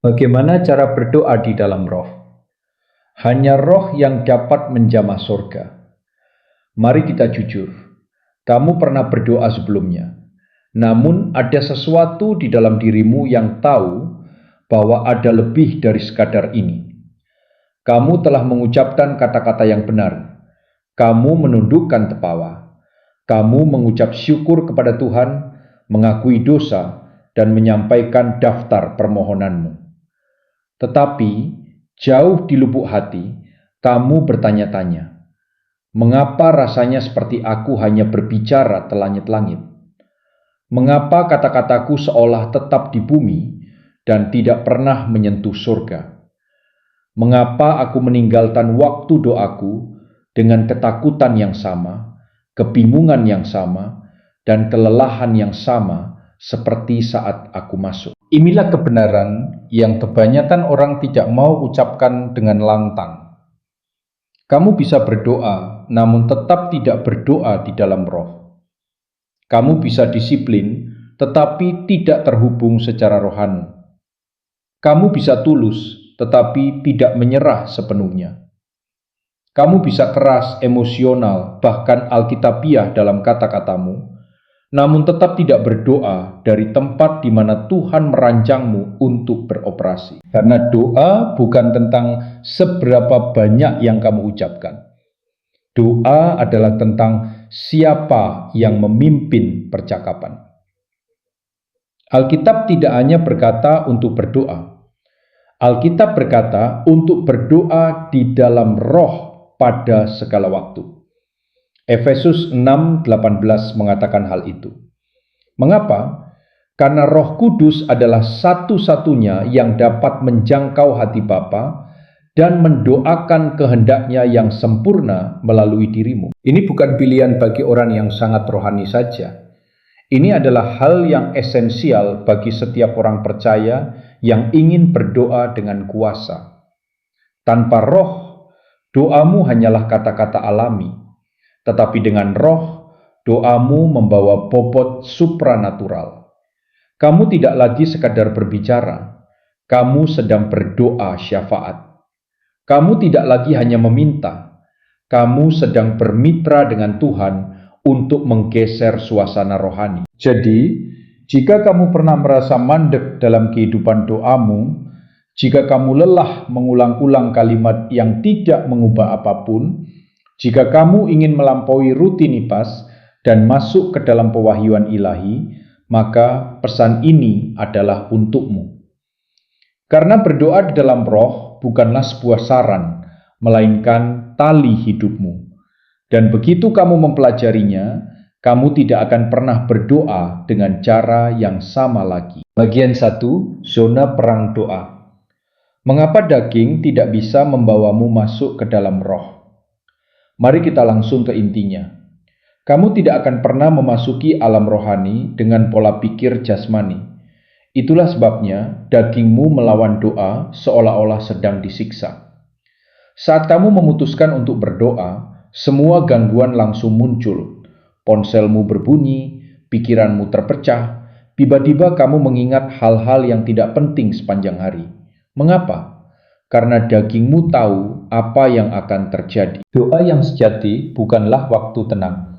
Bagaimana cara berdoa di dalam roh? Hanya roh yang dapat menjamah surga. Mari kita jujur, kamu pernah berdoa sebelumnya. Namun ada sesuatu di dalam dirimu yang tahu bahwa ada lebih dari sekadar ini. Kamu telah mengucapkan kata-kata yang benar. Kamu menundukkan tepawa. Kamu mengucap syukur kepada Tuhan, mengakui dosa, dan menyampaikan daftar permohonanmu. Tetapi jauh di lubuk hati, kamu bertanya-tanya, mengapa rasanya seperti aku hanya berbicara telangit-langit? Mengapa kata-kataku seolah tetap di bumi dan tidak pernah menyentuh surga? Mengapa aku meninggalkan waktu doaku dengan ketakutan yang sama, kebingungan yang sama, dan kelelahan yang sama seperti saat aku masuk? Inilah kebenaran yang kebanyakan orang tidak mau ucapkan dengan lantang. Kamu bisa berdoa, namun tetap tidak berdoa di dalam roh. Kamu bisa disiplin, tetapi tidak terhubung secara rohani. Kamu bisa tulus, tetapi tidak menyerah sepenuhnya. Kamu bisa keras, emosional, bahkan alkitabiah dalam kata-katamu, namun tetap tidak berdoa dari tempat di mana Tuhan merancangmu untuk beroperasi. Karena doa bukan tentang seberapa banyak yang kamu ucapkan. Doa adalah tentang siapa yang memimpin percakapan. Alkitab tidak hanya berkata untuk berdoa. Alkitab berkata untuk berdoa di dalam roh pada segala waktu. Efesus 6:18 mengatakan hal itu. Mengapa? Karena Roh Kudus adalah satu-satunya yang dapat menjangkau hati Bapa dan mendoakan kehendaknya yang sempurna melalui dirimu. Ini bukan pilihan bagi orang yang sangat rohani saja. Ini adalah hal yang esensial bagi setiap orang percaya yang ingin berdoa dengan kuasa. Tanpa roh, doamu hanyalah kata-kata alami. Tetapi dengan roh, doamu membawa bobot supranatural. Kamu tidak lagi sekadar berbicara, kamu sedang berdoa syafaat. Kamu tidak lagi hanya meminta, kamu sedang bermitra dengan Tuhan untuk menggeser suasana rohani. Jadi, jika kamu pernah merasa mandek dalam kehidupan doamu, jika kamu lelah mengulang-ulang kalimat yang tidak mengubah apapun, jika kamu ingin melampaui rutinitas dan masuk ke dalam pewahyuan ilahi, maka pesan ini adalah untukmu. Karena berdoa di dalam roh bukanlah sebuah saran, melainkan tali hidupmu. Dan begitu kamu mempelajarinya, kamu tidak akan pernah berdoa dengan cara yang sama lagi. Bagian 1, zona perang doa. Mengapa daging tidak bisa membawamu masuk ke dalam roh? Mari kita langsung ke intinya. Kamu tidak akan pernah memasuki alam rohani dengan pola pikir jasmani. Itulah sebabnya dagingmu melawan doa seolah-olah sedang disiksa. Saat kamu memutuskan untuk berdoa, semua gangguan langsung muncul. Ponselmu berbunyi, pikiranmu terpecah, tiba-tiba kamu mengingat hal-hal yang tidak penting sepanjang hari. Mengapa? Karena dagingmu tahu apa yang akan terjadi. Doa yang sejati bukanlah waktu tenang.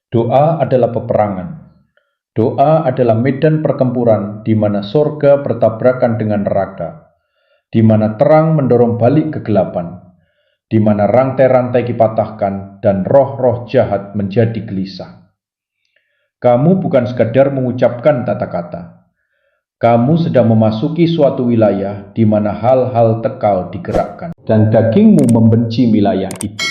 Doa adalah peperangan. Doa adalah medan pertempuran di mana sorga bertabrakan dengan neraka, di mana terang mendorong balik kegelapan, di mana rantai-rantai dipatahkan dan roh-roh jahat menjadi gelisah. Kamu bukan sekadar mengucapkan kata-kata. Kamu sedang memasuki suatu wilayah di mana hal-hal tekal digerakkan, dan dagingmu membenci wilayah itu.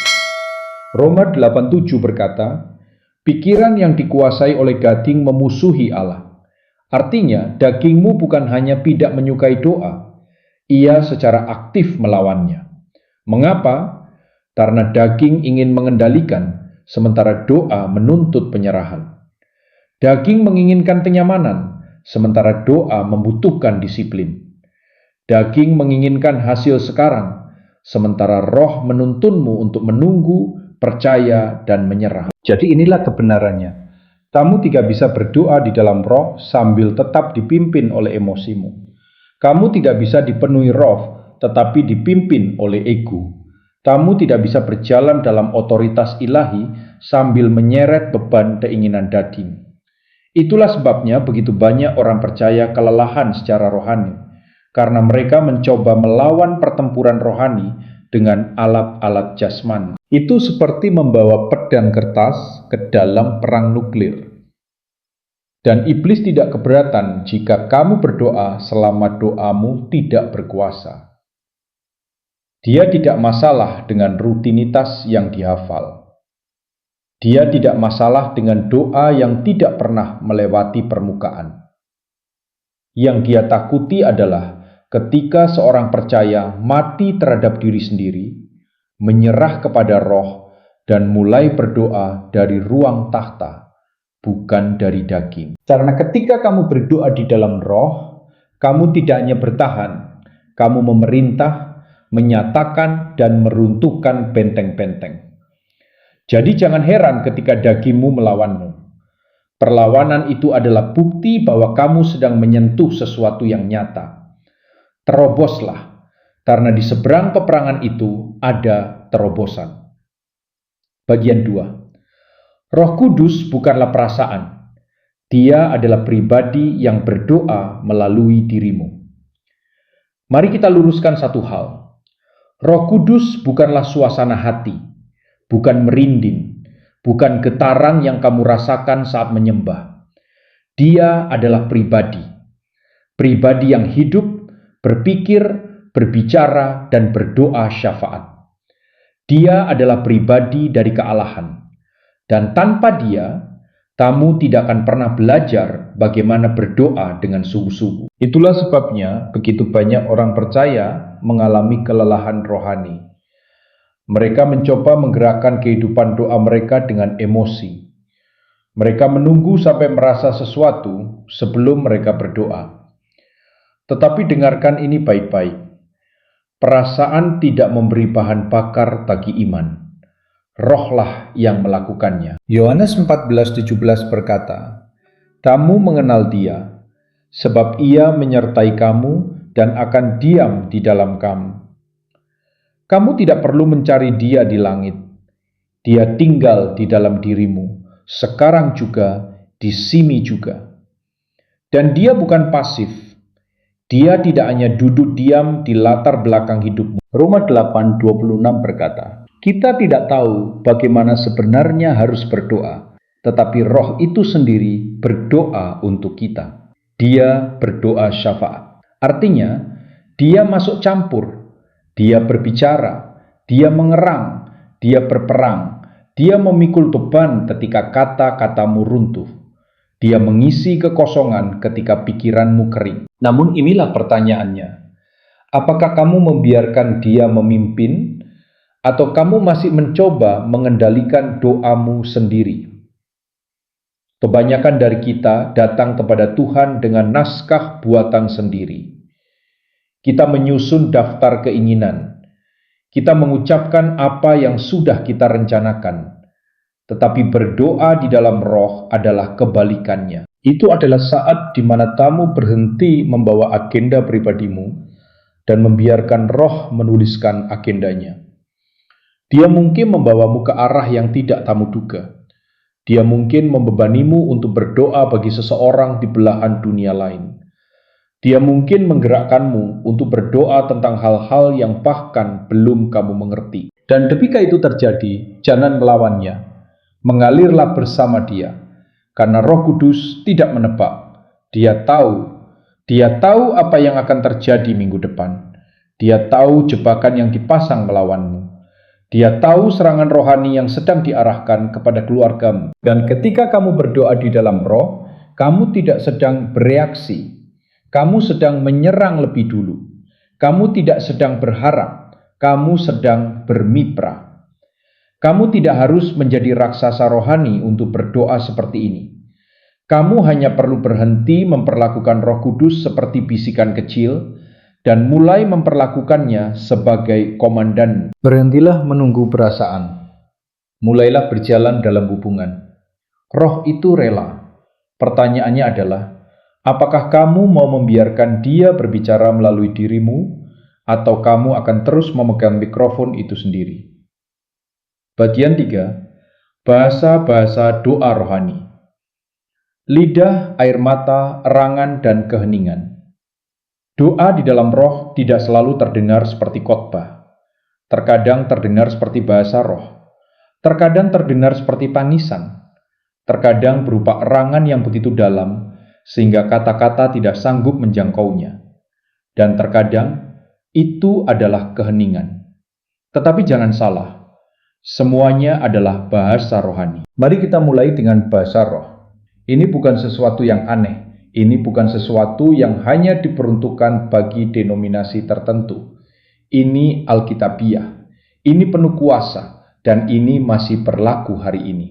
Roma 8:7 berkata, pikiran yang dikuasai oleh daging memusuhi Allah. Artinya, dagingmu bukan hanya tidak menyukai doa, ia secara aktif melawannya. Mengapa? Karena daging ingin mengendalikan, sementara doa menuntut penyerahan. Daging menginginkan kenyamanan, sementara doa membutuhkan disiplin. Daging menginginkan hasil sekarang, sementara roh menuntunmu untuk menunggu, percaya, dan menyerah. Jadi inilah kebenarannya. Kamu tidak bisa berdoa di dalam roh sambil tetap dipimpin oleh emosimu. Kamu tidak bisa dipenuhi roh, tetapi dipimpin oleh ego. Kamu tidak bisa berjalan dalam otoritas ilahi sambil menyeret beban keinginan daging. Itulah sebabnya begitu banyak orang percaya kelelahan secara rohani, karena mereka mencoba melawan pertempuran rohani dengan alat-alat jasmani. Itu seperti membawa pedang kertas ke dalam perang nuklir. Dan iblis tidak keberatan jika kamu berdoa selama doamu tidak berkuasa. Dia tidak masalah dengan rutinitas yang dihafal. Dia tidak masalah dengan doa yang tidak pernah melewati permukaan. Yang dia takuti adalah ketika seorang percaya mati terhadap diri sendiri, menyerah kepada roh, dan mulai berdoa dari ruang tahta, bukan dari daging. Karena ketika kamu berdoa di dalam roh, kamu tidak hanya bertahan, kamu memerintah, menyatakan, dan meruntuhkan benteng-benteng. Jadi jangan heran ketika dagingmu melawanmu. Perlawanan itu adalah bukti bahwa kamu sedang menyentuh sesuatu yang nyata. Teroboslah, karena di seberang peperangan itu ada terobosan. Bagian 2. Roh Kudus bukanlah perasaan. Dia adalah pribadi yang berdoa melalui dirimu. Mari kita luruskan satu hal. Roh Kudus bukanlah suasana hati, bukan merinding, bukan getaran yang kamu rasakan saat menyembah. Dia adalah pribadi. Pribadi yang hidup, berpikir, berbicara, dan berdoa syafaat. Dia adalah pribadi dari kealahan. Dan tanpa dia, kamu tidak akan pernah belajar bagaimana berdoa dengan sungguh-sungguh. Itulah sebabnya begitu banyak orang percaya mengalami kelelahan rohani. Mereka mencoba menggerakkan kehidupan doa mereka dengan emosi. Mereka menunggu sampai merasa sesuatu sebelum mereka berdoa. Tetapi dengarkan ini baik-baik. Perasaan tidak memberi bahan bakar bagi iman. Rohlah yang melakukannya. Yohanes 14:17 berkata, "Kamu mengenal Dia, sebab Ia menyertai kamu dan akan diam di dalam kamu." Kamu tidak perlu mencari Dia di langit. Dia tinggal di dalam dirimu, sekarang juga, di sini juga. Dan Dia bukan pasif. Dia tidak hanya duduk diam di latar belakang hidupmu. Roma 8:26 berkata, "Kita tidak tahu bagaimana sebenarnya harus berdoa, tetapi Roh itu sendiri berdoa untuk kita." Dia berdoa syafaat. Artinya, Dia masuk campur, Dia berbicara, Dia mengerang, Dia berperang, Dia memikul beban ketika kata-katamu runtuh. Dia mengisi kekosongan ketika pikiranmu kering. Namun inilah pertanyaannya. Apakah kamu membiarkan Dia memimpin, atau kamu masih mencoba mengendalikan doamu sendiri? Kebanyakan dari kita datang kepada Tuhan dengan naskah buatan sendiri. Kita menyusun daftar keinginan. Kita mengucapkan apa yang sudah kita rencanakan. Tetapi berdoa di dalam roh adalah kebalikannya. Itu adalah saat di mana kamu berhenti membawa agenda pribadimu dan membiarkan roh menuliskan agendanya. Dia mungkin membawamu ke arah yang tidak kamu duga. Dia mungkin membebanimu untuk berdoa bagi seseorang di belahan dunia lain. Dia mungkin menggerakkanmu untuk berdoa tentang hal-hal yang bahkan belum kamu mengerti. Dan ketika itu terjadi, jangan melawannya. Mengalirlah bersama Dia, karena Roh Kudus tidak menebak. Dia tahu apa yang akan terjadi minggu depan. Dia tahu jebakan yang dipasang melawanmu. Dia tahu serangan rohani yang sedang diarahkan kepada keluargamu. Dan ketika kamu berdoa di dalam roh, kamu tidak sedang bereaksi. Kamu sedang menyerang lebih dulu. Kamu tidak sedang berharap. Kamu sedang bermitra. Kamu tidak harus menjadi raksasa rohani untuk berdoa seperti ini. Kamu hanya perlu berhenti memperlakukan Roh Kudus seperti bisikan kecil dan mulai memperlakukannya sebagai komandan. Berhentilah menunggu perasaan. Mulailah berjalan dalam hubungan. Roh itu rela. Pertanyaannya adalah, Apakah kamu mau membiarkan dia berbicara melalui dirimu, atau kamu akan terus memegang mikrofon itu sendiri? Bagian 3. Bahasa-bahasa doa rohani. Lidah, air mata, erangan, dan keheningan. Doa di dalam roh tidak selalu terdengar seperti khotbah. Terkadang terdengar seperti bahasa roh. Terkadang terdengar seperti tangisan. Terkadang berupa erangan yang begitu dalam sehingga kata-kata tidak sanggup menjangkaunya. Dan terkadang itu adalah keheningan. Tetapi jangan salah, semuanya adalah bahasa rohani. Mari kita mulai dengan bahasa roh. Ini bukan sesuatu yang aneh. Ini bukan sesuatu yang hanya diperuntukkan bagi denominasi tertentu. Ini Alkitabiah. Ini penuh kuasa dan ini masih berlaku hari ini.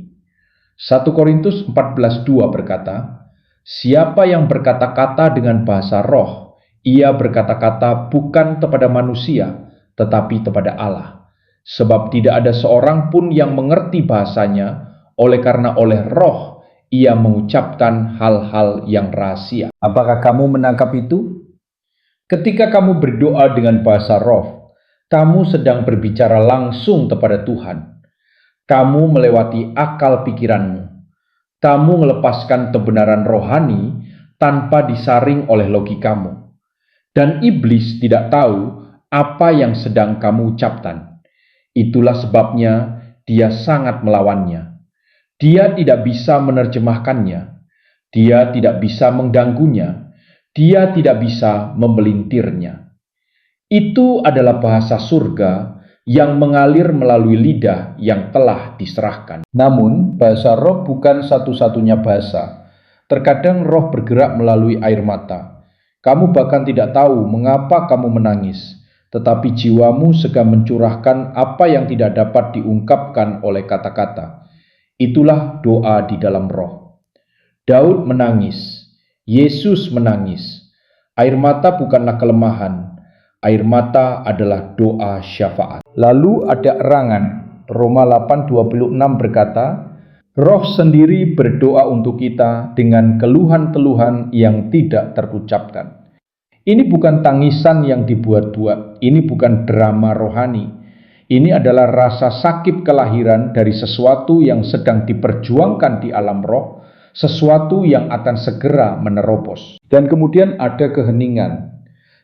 1 Korintus 14:2 berkata, "Siapa yang berkata-kata dengan bahasa roh, ia berkata-kata bukan kepada manusia, tetapi kepada Allah. Sebab tidak ada seorang pun yang mengerti bahasanya, karena oleh roh ia mengucapkan hal-hal yang rahasia." Apakah kamu menangkap itu? Ketika kamu berdoa dengan bahasa roh, kamu sedang berbicara langsung kepada Tuhan. Kamu melewati akal pikiranmu. Kamu melepaskan kebenaran rohani tanpa disaring oleh logikamu. Dan iblis tidak tahu apa yang sedang kamu ucapkan. Itulah sebabnya dia sangat melawannya. Dia tidak bisa menerjemahkannya. Dia tidak bisa mengganggunya. Dia tidak bisa memelintirnya. Itu adalah bahasa surga yang mengalir melalui lidah yang telah diserahkan. Namun, bahasa roh bukan satu-satunya bahasa. Terkadang roh bergerak melalui air mata. Kamu bahkan tidak tahu mengapa kamu menangis, tetapi jiwamu sedang mencurahkan apa yang tidak dapat diungkapkan oleh kata-kata. Itulah doa di dalam roh. Daud menangis, Yesus menangis. Air mata bukanlah kelemahan. Air mata adalah doa syafaat. Lalu ada erangan. Roma 8:26 berkata, Roh sendiri berdoa untuk kita dengan keluhan-keluhan yang tidak terucapkan. Ini bukan tangisan yang dibuat-buat. Ini bukan drama rohani. Ini adalah rasa sakit kelahiran dari sesuatu yang sedang diperjuangkan di alam roh, sesuatu yang akan segera menerobos. Dan kemudian ada keheningan.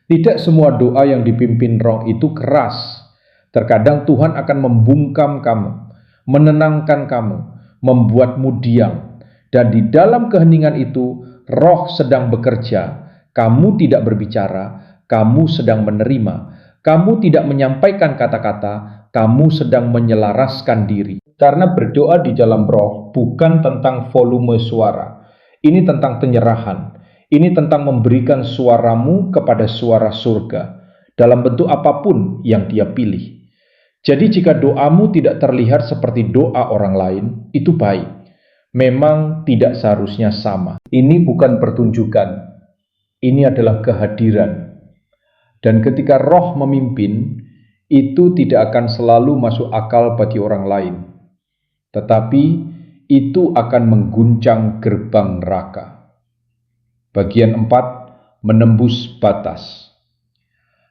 Tidak semua doa yang dipimpin roh itu keras. Terkadang Tuhan akan membungkam kamu, menenangkan kamu, membuatmu diam. Dan di dalam keheningan itu, roh sedang bekerja. Kamu tidak berbicara, kamu sedang menerima. Kamu tidak menyampaikan kata-kata, kamu sedang menyelaraskan diri. Karena berdoa di dalam roh bukan tentang volume suara. Ini tentang penyerahan. Ini tentang memberikan suaramu kepada suara surga dalam bentuk apapun yang Dia pilih. Jadi jika doamu tidak terlihat seperti doa orang lain, itu baik. Memang tidak seharusnya sama. Ini bukan pertunjukan. Ini adalah kehadiran. Dan ketika roh memimpin, itu tidak akan selalu masuk akal bagi orang lain. Tetapi itu akan mengguncang gerbang neraka. Bagian 4, menembus batas.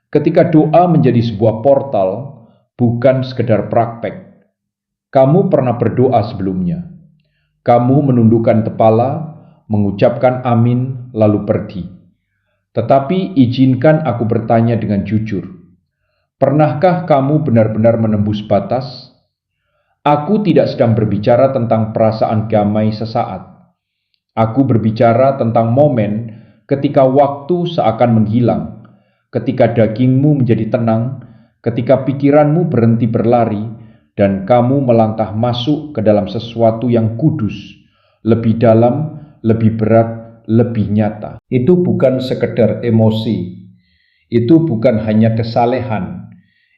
Ketika doa menjadi sebuah portal, bukan sekedar praktek. Kamu pernah berdoa sebelumnya. Kamu menundukkan kepala, mengucapkan amin, lalu pergi. Tetapi izinkan aku bertanya dengan jujur. Pernahkah kamu benar-benar menembus batas? Aku tidak sedang berbicara tentang perasaan damai sesaat. Aku berbicara tentang momen ketika waktu seakan menghilang, ketika dagingmu menjadi tenang, ketika pikiranmu berhenti berlari, dan kamu melangkah masuk ke dalam sesuatu yang kudus, lebih dalam, lebih berat, lebih nyata. Itu bukan sekedar emosi, itu bukan hanya kesalehan,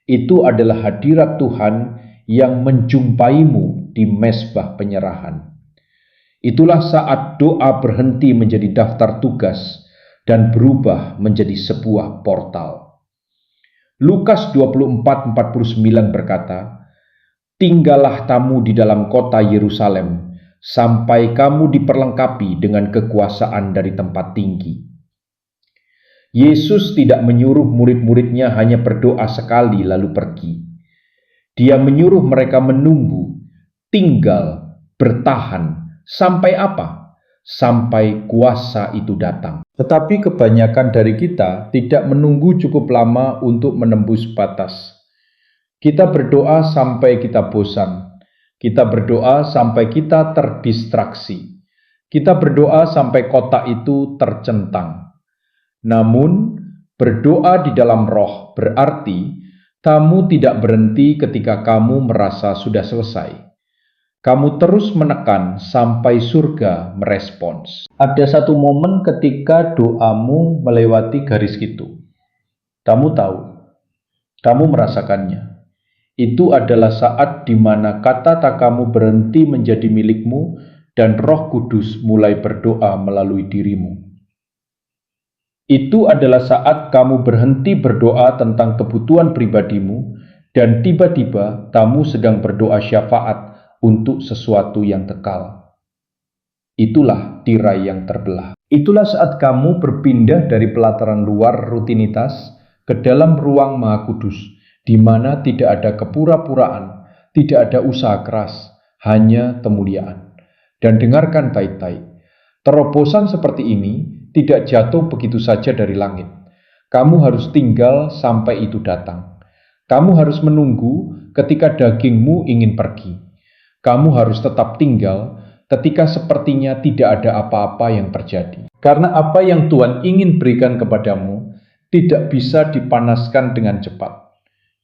itu adalah hadirat Tuhan yang menjumpaimu di mezbah penyerahan. Itulah saat doa berhenti menjadi daftar tugas dan berubah menjadi sebuah portal. Lukas 24:49 berkata, "Tinggallah kamu di dalam kota Yerusalem sampai kamu diperlengkapi dengan kekuasaan dari tempat tinggi. Yesus tidak menyuruh murid-muridnya hanya berdoa sekali lalu pergi. Dia menyuruh mereka menunggu, tinggal, bertahan, sampai apa? Sampai kuasa itu datang. Tetapi kebanyakan dari kita tidak menunggu cukup lama untuk menembus batas. Kita berdoa sampai kita bosan. Kita berdoa sampai kita terdistraksi. Kita berdoa sampai kotak itu tercentang. Namun, berdoa di dalam roh berarti kamu tidak berhenti ketika kamu merasa sudah selesai. Kamu terus menekan sampai surga merespons. Ada satu momen ketika doamu melewati garis itu. Kamu tahu, kamu merasakannya. Itu adalah saat di mana kata-kata kamu berhenti menjadi milikmu dan Roh Kudus mulai berdoa melalui dirimu. Itu adalah saat kamu berhenti berdoa tentang kebutuhan pribadimu dan tiba-tiba kamu sedang berdoa syafaat untuk sesuatu yang kekal. Itulah tirai yang terbelah. Itulah saat kamu berpindah dari pelataran luar rutinitas ke dalam ruang Maha Kudus, di mana tidak ada kepura-puraan, tidak ada usaha keras, hanya kemuliaan. Dan dengarkan baik-baik, terobosan seperti ini tidak jatuh begitu saja dari langit. Kamu harus tinggal sampai itu datang. Kamu harus menunggu ketika dagingmu ingin pergi. Kamu harus tetap tinggal ketika sepertinya tidak ada apa-apa yang terjadi. Karena apa yang Tuhan ingin berikan kepadamu tidak bisa dipanaskan dengan cepat.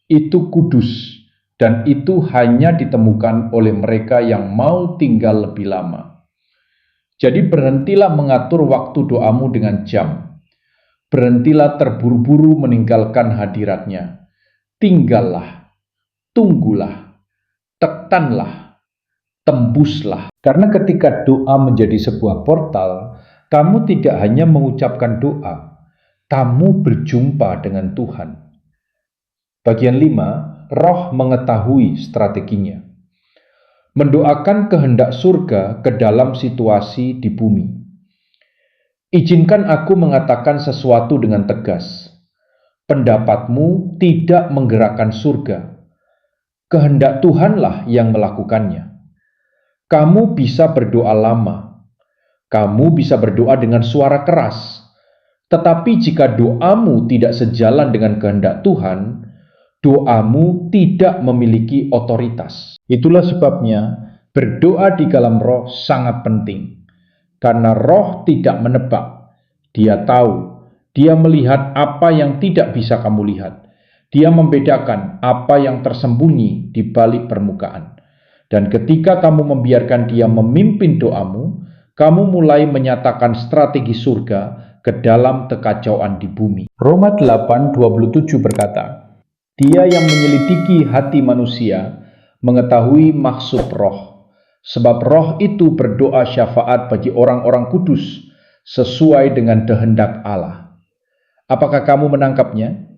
Itu kudus dan itu hanya ditemukan oleh mereka yang mau tinggal lebih lama. Jadi berhentilah mengatur waktu doamu dengan jam. Berhentilah terburu-buru meninggalkan hadiratnya. Tinggallah, tunggulah, tekanlah, tembuslah. Karena ketika doa menjadi sebuah portal, kamu tidak hanya mengucapkan doa, kamu berjumpa dengan Tuhan. Bagian 5, Roh mengetahui strateginya. Mendoakan kehendak surga ke dalam situasi di bumi. Izinkan aku mengatakan sesuatu dengan tegas. Pendapatmu tidak menggerakkan surga. Kehendak Tuhanlah yang melakukannya. Kamu bisa berdoa lama. Kamu bisa berdoa dengan suara keras. Tetapi jika doamu tidak sejalan dengan kehendak Tuhan, doamu tidak memiliki otoritas. Itulah sebabnya berdoa di dalam roh sangat penting. Karena roh tidak menebak. Dia tahu, dia melihat apa yang tidak bisa kamu lihat. Dia membedakan apa yang tersembunyi di balik permukaan. Dan ketika kamu membiarkan dia memimpin doamu, kamu mulai menyatakan strategi surga ke dalam kekacauan di bumi. Roma 8:27 berkata, Dia yang menyelidiki hati manusia mengetahui maksud roh, sebab roh itu berdoa syafaat bagi orang-orang kudus sesuai dengan kehendak Allah. Apakah kamu menangkapnya?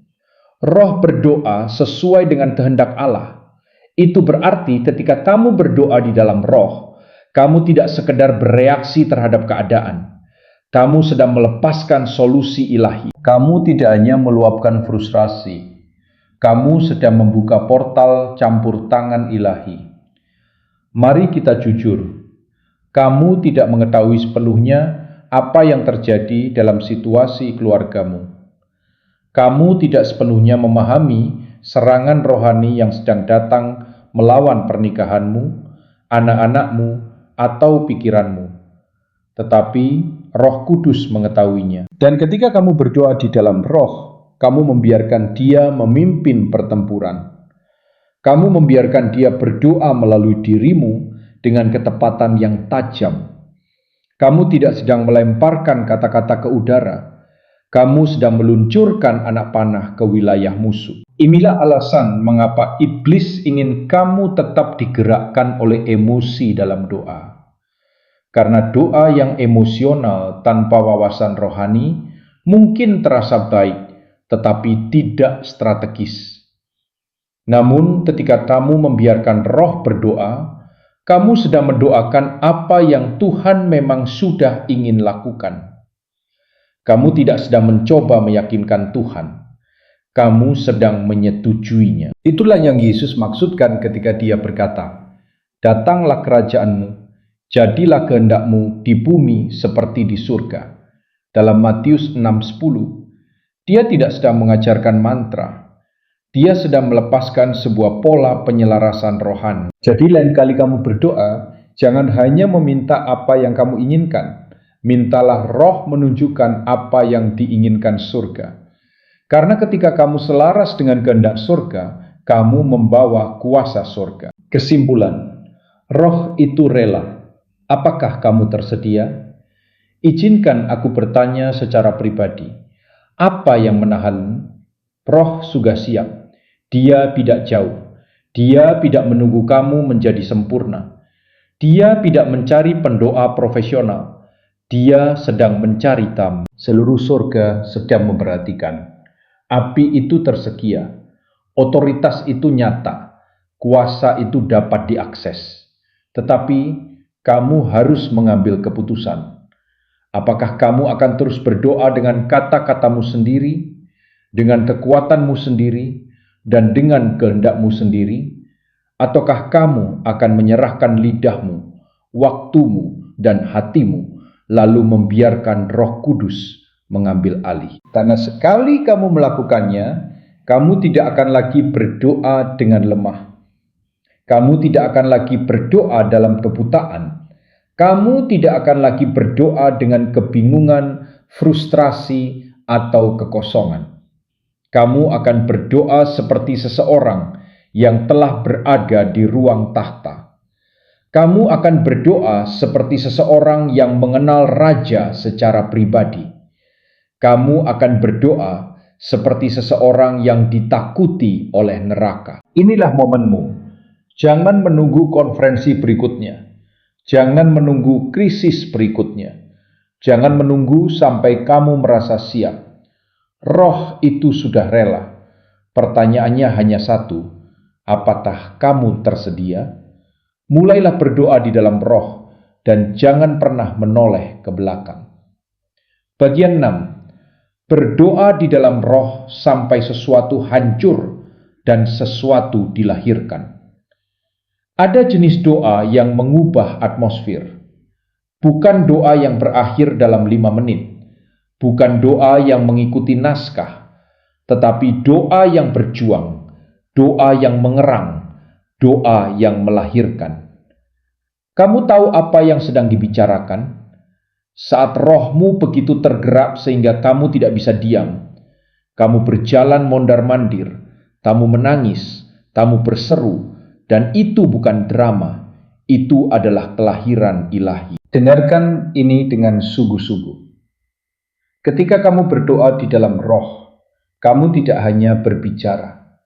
Roh berdoa sesuai dengan kehendak Allah. Itu berarti ketika kamu berdoa di dalam roh, kamu tidak sekedar bereaksi terhadap keadaan. Kamu sedang melepaskan solusi ilahi. Kamu tidak hanya meluapkan frustrasi. Kamu sedang membuka portal campur tangan ilahi. Mari kita jujur. Kamu tidak mengetahui sepenuhnya apa yang terjadi dalam situasi keluargamu. Kamu tidak sepenuhnya memahami serangan rohani yang sedang datang melawan pernikahanmu, anak-anakmu, atau pikiranmu. Tetapi Roh Kudus mengetahuinya. Dan ketika kamu berdoa di dalam roh, kamu membiarkan dia memimpin pertempuran. Kamu membiarkan dia berdoa melalui dirimu dengan ketepatan yang tajam. Kamu tidak sedang melemparkan kata-kata ke udara. Kamu sedang meluncurkan anak panah ke wilayah musuh. Inilah alasan mengapa iblis ingin kamu tetap digerakkan oleh emosi dalam doa. Karena doa yang emosional tanpa wawasan rohani mungkin terasa baik, tetapi tidak strategis. Namun ketika kamu membiarkan roh berdoa, Kamu sedang mendoakan apa yang Tuhan memang sudah ingin lakukan. Kamu tidak sedang mencoba meyakinkan Tuhan. Kamu sedang menyetujuinya. Itulah yang Yesus maksudkan ketika dia berkata, "Datanglah kerajaanmu, jadilah kehendakmu di bumi seperti di surga." Dalam Matius 6:10, dia tidak sedang mengajarkan mantra. Dia sedang melepaskan sebuah pola penyelarasan rohani. Jadi lain kali kamu berdoa, jangan hanya meminta apa yang kamu inginkan. Mintalah Roh menunjukkan apa yang diinginkan surga. Karena ketika kamu selaras dengan kehendak surga, kamu membawa kuasa surga. Kesimpulan, Roh itu rela. Apakah kamu tersedia? Izinkan aku bertanya secara pribadi. Apa yang menahanmu? Roh sudah siap. Dia tidak jauh. Dia tidak menunggu kamu menjadi sempurna. Dia tidak mencari pendoa profesional. Dia sedang mencari tamu. Seluruh surga sedang memperhatikan. Api itu tersedia. Otoritas itu nyata. Kuasa itu dapat diakses. Tetapi kamu harus mengambil keputusan. Apakah kamu akan terus berdoa dengan kata-katamu sendiri, dengan kekuatanmu sendiri, dan dengan kehendakmu sendiri? Ataukah kamu akan menyerahkan lidahmu, waktumu, dan hatimu, lalu membiarkan Roh Kudus mengambil alih? Karena sekali kamu melakukannya, kamu tidak akan lagi berdoa dengan lemah. Kamu tidak akan lagi berdoa dalam kebutaan. Kamu tidak akan lagi berdoa dengan kebingungan, frustrasi, atau kekosongan. Kamu akan berdoa seperti seseorang yang telah berada di ruang tahta. Kamu akan berdoa seperti seseorang yang mengenal Raja secara pribadi. Kamu akan berdoa seperti seseorang yang ditakuti oleh neraka. Inilah momenmu. Jangan menunggu konferensi berikutnya. Jangan menunggu krisis berikutnya. Jangan menunggu sampai kamu merasa siap. Roh itu sudah rela. Pertanyaannya hanya satu, apakah kamu tersedia? Mulailah berdoa di dalam Roh dan jangan pernah menoleh ke belakang. Bagian 6. Berdoa di dalam Roh sampai sesuatu hancur dan sesuatu dilahirkan. Ada jenis doa yang mengubah atmosfer. Bukan doa yang berakhir dalam 5 menit. Bukan doa yang mengikuti naskah, tetapi doa yang berjuang, doa yang mengerang, doa yang melahirkan. Kamu tahu apa yang sedang dibicarakan? Saat rohmu begitu tergerak sehingga kamu tidak bisa diam, kamu berjalan mondar-mandir, kamu menangis, kamu berseru, dan itu bukan drama, itu adalah kelahiran ilahi. Dengarkan ini dengan sungguh-sungguh. Ketika kamu berdoa di dalam Roh, kamu tidak hanya berbicara.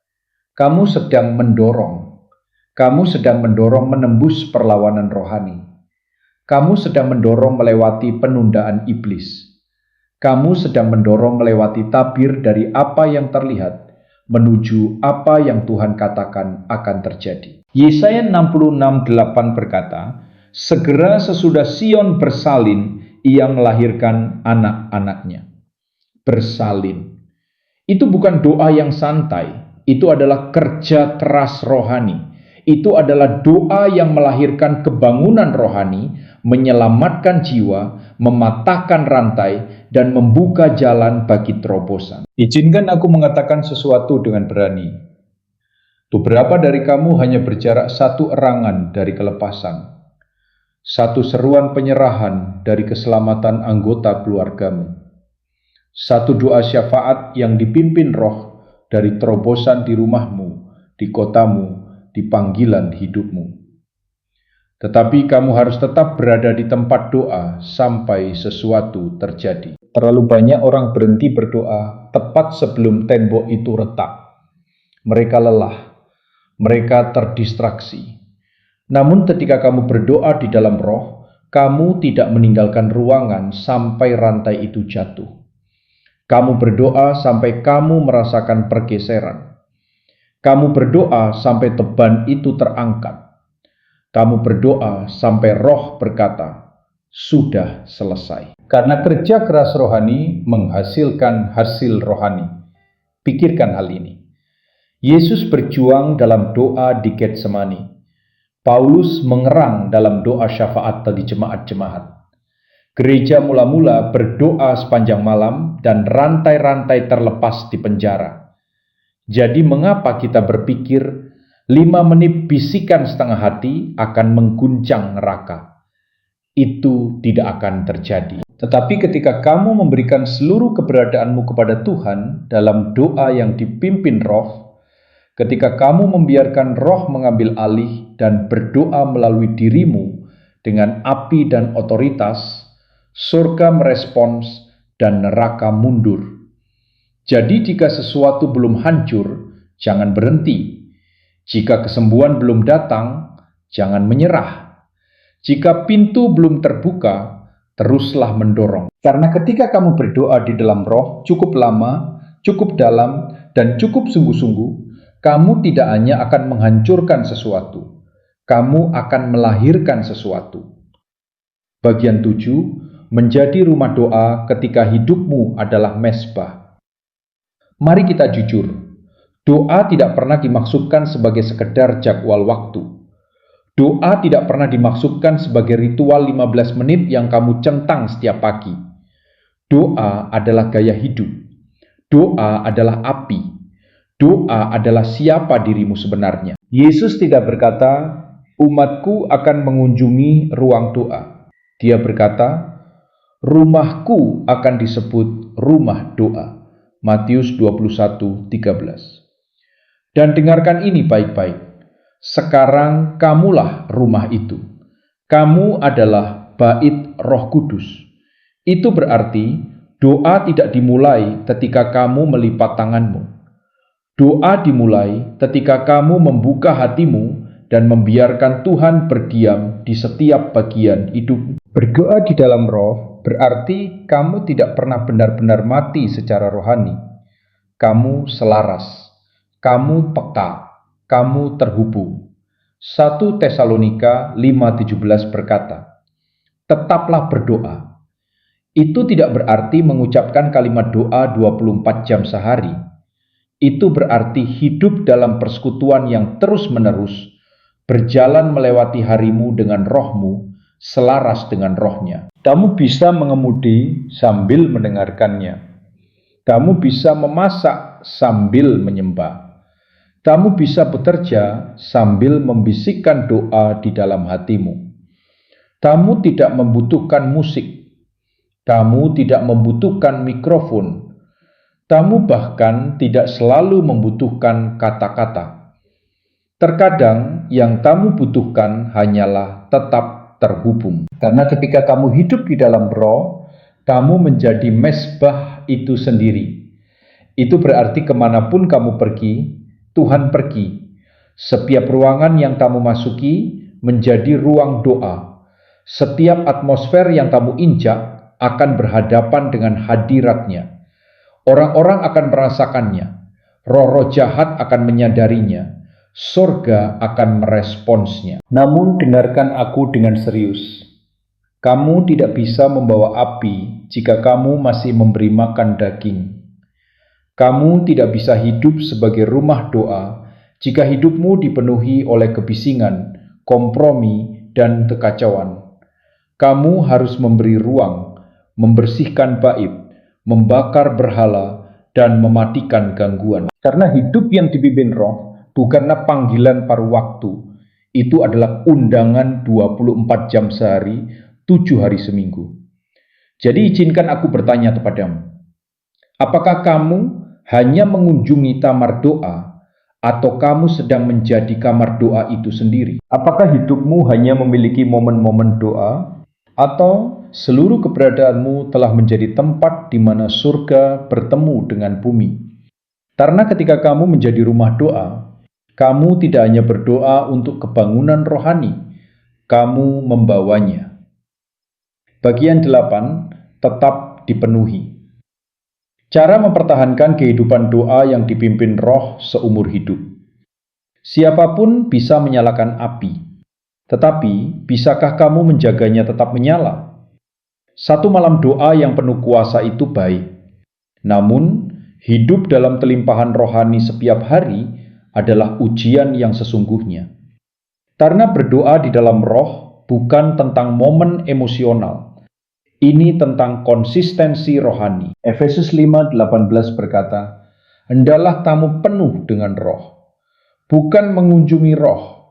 Kamu sedang mendorong. Kamu sedang mendorong menembus perlawanan rohani. Kamu sedang mendorong melewati penundaan iblis. Kamu sedang mendorong melewati tabir dari apa yang terlihat menuju apa yang Tuhan katakan akan terjadi. Yesaya 66:8 berkata, "Segera sesudah Sion bersalin, ia melahirkan anak-anaknya." Bersalin. Itu bukan doa yang santai, itu adalah kerja keras rohani. Itu adalah doa yang melahirkan kebangunan rohani, menyelamatkan jiwa, mematahkan rantai, dan membuka jalan bagi terobosan. Izinkan aku mengatakan sesuatu dengan berani. Beberapa dari kamu hanya berjarak satu erangan dari kelepasan. Satu seruan penyerahan dari keselamatan anggota keluargamu. Satu doa syafaat yang dipimpin Roh dari terobosan di rumahmu, di kotamu, di panggilan hidupmu. Tetapi kamu harus tetap berada di tempat doa sampai sesuatu terjadi. Terlalu banyak orang berhenti berdoa tepat sebelum tembok itu retak. Mereka lelah, mereka terdistraksi. Namun ketika kamu berdoa di dalam Roh, kamu tidak meninggalkan ruangan sampai rantai itu jatuh. Kamu berdoa sampai kamu merasakan pergeseran. Kamu berdoa sampai beban itu terangkat. Kamu berdoa sampai Roh berkata, "Sudah selesai." Karena kerja keras rohani menghasilkan hasil rohani. Pikirkan hal ini. Yesus berjuang dalam doa di Getsemani. Paulus mengerang dalam doa syafaat bagi jemaat-jemaat. Gereja mula-mula berdoa sepanjang malam dan rantai-rantai terlepas di penjara. Jadi mengapa kita berpikir 5 menit bisikan setengah hati akan mengguncang neraka? Itu tidak akan terjadi. Tetapi ketika kamu memberikan seluruh keberadaanmu kepada Tuhan dalam doa yang dipimpin Roh, ketika kamu membiarkan Roh mengambil alih dan berdoa melalui dirimu dengan api dan otoritas, surga merespons dan neraka mundur. Jadi jika sesuatu belum hancur, jangan berhenti. Jika kesembuhan belum datang, jangan menyerah. Jika pintu belum terbuka, teruslah mendorong. Karena ketika kamu berdoa di dalam Roh cukup lama, cukup dalam, dan cukup sungguh-sungguh, kamu tidak hanya akan menghancurkan sesuatu, kamu akan melahirkan sesuatu. Bagian 7, menjadi rumah doa ketika hidupmu adalah mezbah. Mari kita jujur, doa tidak pernah dimaksudkan sebagai sekedar jadwal waktu. Doa tidak pernah dimaksudkan sebagai ritual 15 menit yang kamu centang setiap pagi. Doa adalah gaya hidup. Doa adalah api. Doa adalah siapa dirimu sebenarnya. Yesus tidak berkata, "Umatku akan mengunjungi ruang doa." Dia berkata, "Rumahku akan disebut rumah doa." Matius 21:13. Dan dengarkan ini baik-baik. Sekarang kamulah rumah itu. Kamu adalah bait Roh Kudus. Itu berarti doa tidak dimulai ketika kamu melipat tanganmu. Doa dimulai ketika kamu membuka hatimu dan membiarkan Tuhan berdiam di setiap bagian hidupmu. Berdoa di dalam Roh berarti kamu tidak pernah benar-benar mati secara rohani. Kamu selaras, kamu peka, kamu terhubung. 1 Tesalonika 5:17 berkata, "Tetaplah berdoa." Itu tidak berarti mengucapkan kalimat doa 24 jam sehari. Itu berarti hidup dalam persekutuan yang terus-menerus, berjalan melewati harimu dengan rohmu, selaras dengan rohnya. Kamu bisa mengemudi sambil mendengarkannya. Kamu bisa memasak sambil menyembah. Kamu bisa bekerja sambil membisikkan doa di dalam hatimu. Kamu tidak membutuhkan musik. Kamu tidak membutuhkan mikrofon. Kamu bahkan tidak selalu membutuhkan kata-kata. Terkadang yang kamu butuhkan hanyalah tetap terhubung. Karena ketika kamu hidup di dalam Roh, kamu menjadi mezbah itu sendiri. Itu berarti kemanapun kamu pergi, Tuhan pergi. Setiap ruangan yang kamu masuki menjadi ruang doa. Setiap atmosfer yang kamu injak akan berhadapan dengan hadiratnya. Orang-orang akan merasakannya, roh-roh jahat akan menyadarinya, surga akan meresponsnya. Namun dengarkan aku dengan serius. Kamu tidak bisa membawa api jika kamu masih memberi makan daging. Kamu tidak bisa hidup sebagai rumah doa jika hidupmu dipenuhi oleh kebisingan, kompromi, dan kekacauan. Kamu harus memberi ruang, membersihkan bait, membakar berhala, dan mematikan gangguan. Karena hidup yang dipimpin Roh bukanlah panggilan paruh waktu. Itu adalah undangan 24 jam sehari, 7 hari seminggu. Jadi izinkan aku bertanya kepadamu. Apakah kamu hanya mengunjungi kamar doa, atau kamu sedang menjadi kamar doa itu sendiri? Apakah hidupmu hanya memiliki momen-momen doa, atau seluruh keberadaanmu telah menjadi tempat di mana surga bertemu dengan bumi? Karena ketika kamu menjadi rumah doa, kamu tidak hanya berdoa untuk kebangunan rohani, kamu membawanya. Bagian 8, tetap dipenuhi. Cara mempertahankan kehidupan doa yang dipimpin Roh seumur hidup. Siapapun bisa menyalakan api, Tetapi, bisakah kamu menjaganya tetap menyala? Satu malam doa yang penuh kuasa itu baik. Namun, hidup dalam kelimpahan rohani setiap hari adalah ujian yang sesungguhnya. Karena berdoa di dalam roh bukan tentang momen emosional. Ini tentang konsistensi rohani. Efesus 5:18 berkata, "Hendaklah kamu penuh dengan roh." Bukan mengunjungi roh,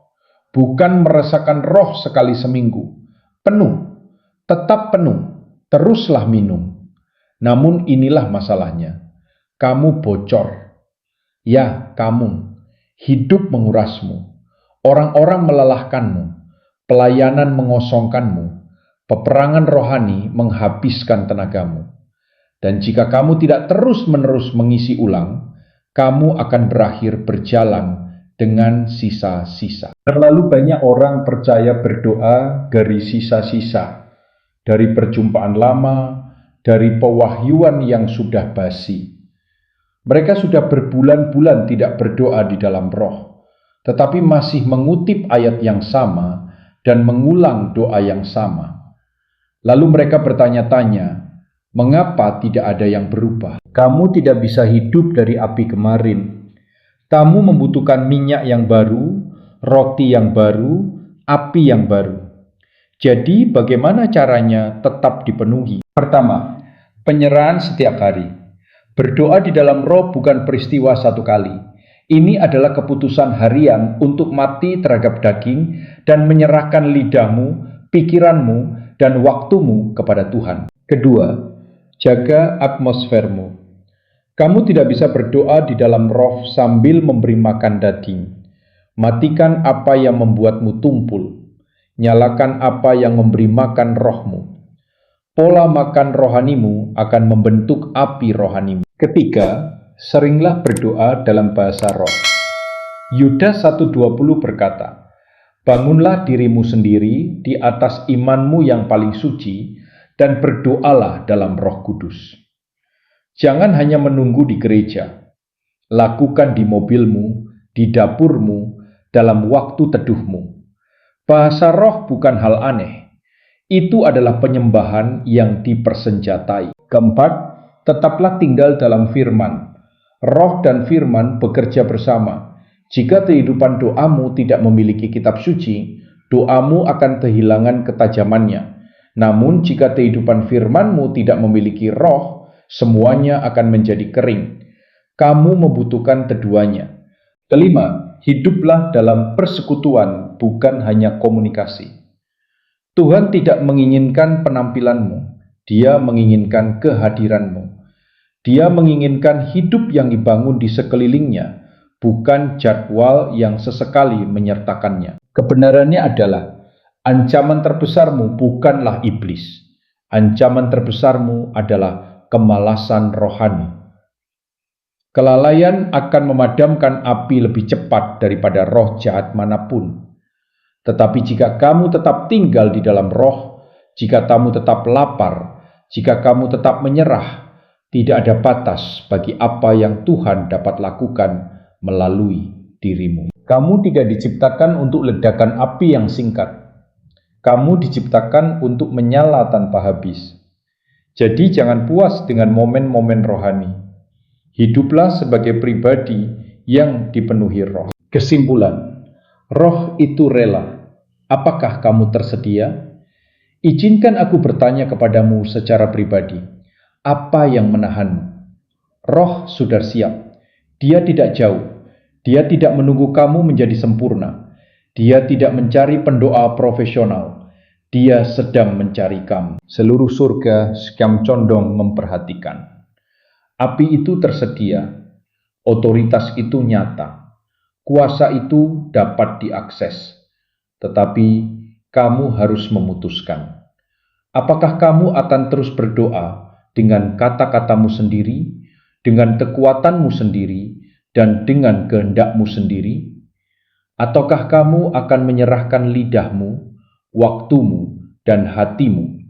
bukan merasakan roh sekali seminggu. Penuh, tetap penuh, teruslah minum. Namun inilah masalahnya. Kamu bocor. Ya, kamu. Hidup mengurasmu. Orang-orang melelahkanmu. Pelayanan mengosongkanmu. Peperangan rohani menghabiskan tenagamu. Dan jika kamu tidak terus-menerus mengisi ulang, kamu akan berakhir berjalan dengan sisa-sisa. Terlalu banyak orang percaya berdoa dari sisa-sisa, dari perjumpaan lama, dari pewahyuan yang sudah basi. Mereka sudah berbulan-bulan tidak berdoa di dalam roh, tetapi masih mengutip ayat yang sama dan mengulang doa yang sama. Lalu mereka bertanya-tanya, mengapa tidak ada yang berubah? Kamu tidak bisa hidup dari api kemarin. Kamu membutuhkan minyak yang baru, roti yang baru, api yang baru. Jadi bagaimana caranya tetap dipenuhi? Pertama, penyerahan setiap hari. Berdoa di dalam roh bukan peristiwa satu kali. Ini adalah keputusan harian untuk mati terhadap daging dan menyerahkan lidahmu, pikiranmu, dan waktumu kepada Tuhan. Kedua, jaga atmosfermu. Kamu tidak bisa berdoa di dalam roh sambil memberi makan daging. Matikan apa yang membuatmu tumpul. Nyalakan apa yang memberi makan rohmu. Pola makan rohanimu akan membentuk api rohanimu. Ketiga, seringlah berdoa dalam bahasa roh. Yudas 1:20 berkata, "Bangunlah dirimu sendiri di atas imanmu yang paling suci dan berdoalah dalam Roh Kudus." Jangan hanya menunggu di gereja. Lakukan di mobilmu, di dapurmu, dalam waktu teduhmu. Bahasa roh bukan hal aneh. Itu adalah penyembahan yang dipersenjatai. Keempat, tetaplah tinggal dalam firman. Roh dan firman bekerja bersama. Jika kehidupan doamu tidak memiliki kitab suci, doamu akan kehilangan ketajamannya. Namun jika kehidupan firmanmu tidak memiliki roh, semuanya akan menjadi kering. Kamu membutuhkan keduanya. Kelima, hiduplah dalam persekutuan, bukan hanya komunikasi. Tuhan tidak menginginkan penampilanmu, Dia menginginkan kehadiranmu. Dia menginginkan hidup yang dibangun di sekelilingnya, bukan jadwal yang sesekali menyertakannya. Kebenarannya adalah, ancaman terbesarmu bukanlah iblis. Ancaman terbesarmu adalah kemalasan rohani. Kelalaian akan memadamkan api lebih cepat daripada roh jahat manapun. Tetapi jika kamu tetap tinggal di dalam roh, jika kamu tetap lapar, jika kamu tetap menyerah, tidak ada batas bagi apa yang Tuhan dapat lakukan melalui dirimu. Kamu tidak diciptakan untuk ledakan api yang singkat. Kamu diciptakan untuk menyala tanpa habis. Jadi jangan puas dengan momen-momen rohani. Hiduplah sebagai pribadi yang dipenuhi roh. Kesimpulan, roh itu rela. Apakah kamu tersedia? Izinkan aku bertanya kepadamu secara pribadi. Apa yang menahanmu? Roh sudah siap. Dia tidak jauh. Dia tidak menunggu kamu menjadi sempurna. Dia tidak mencari pendoa profesional. Dia sedang mencari kamu. Seluruh surga sekam condong memperhatikan. Api itu tersedia, otoritas itu nyata, kuasa itu dapat diakses, tetapi kamu harus memutuskan. Apakah kamu akan terus berdoa dengan kata-katamu sendiri, dengan kekuatanmu sendiri, dan dengan kehendakmu sendiri? Ataukah kamu akan menyerahkan lidahmu, waktumu, dan hatimu,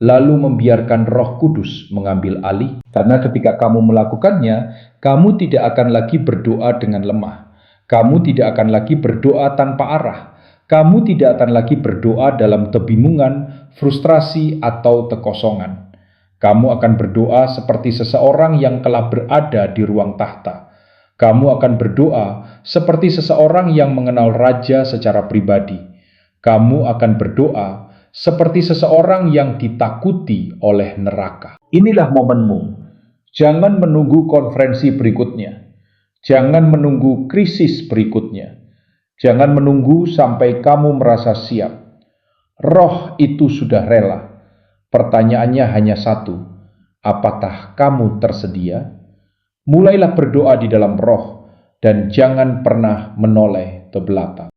lalu membiarkan Roh Kudus mengambil alih? Karena ketika kamu melakukannya, kamu tidak akan lagi berdoa dengan lemah. Kamu tidak akan lagi berdoa tanpa arah. Kamu tidak akan lagi berdoa dalam kebingungan, frustrasi, atau kekosongan. Kamu akan berdoa seperti seseorang yang telah berada di ruang tahta. Kamu akan berdoa seperti seseorang yang mengenal Raja secara pribadi. Kamu akan berdoa seperti seseorang yang ditakuti oleh neraka. Inilah momenmu. Jangan menunggu konferensi berikutnya. Jangan menunggu krisis berikutnya. Jangan menunggu sampai kamu merasa siap. Roh itu sudah rela. Pertanyaannya hanya satu, apakah kamu tersedia? Mulailah berdoa di dalam roh dan jangan pernah menoleh ke belakang.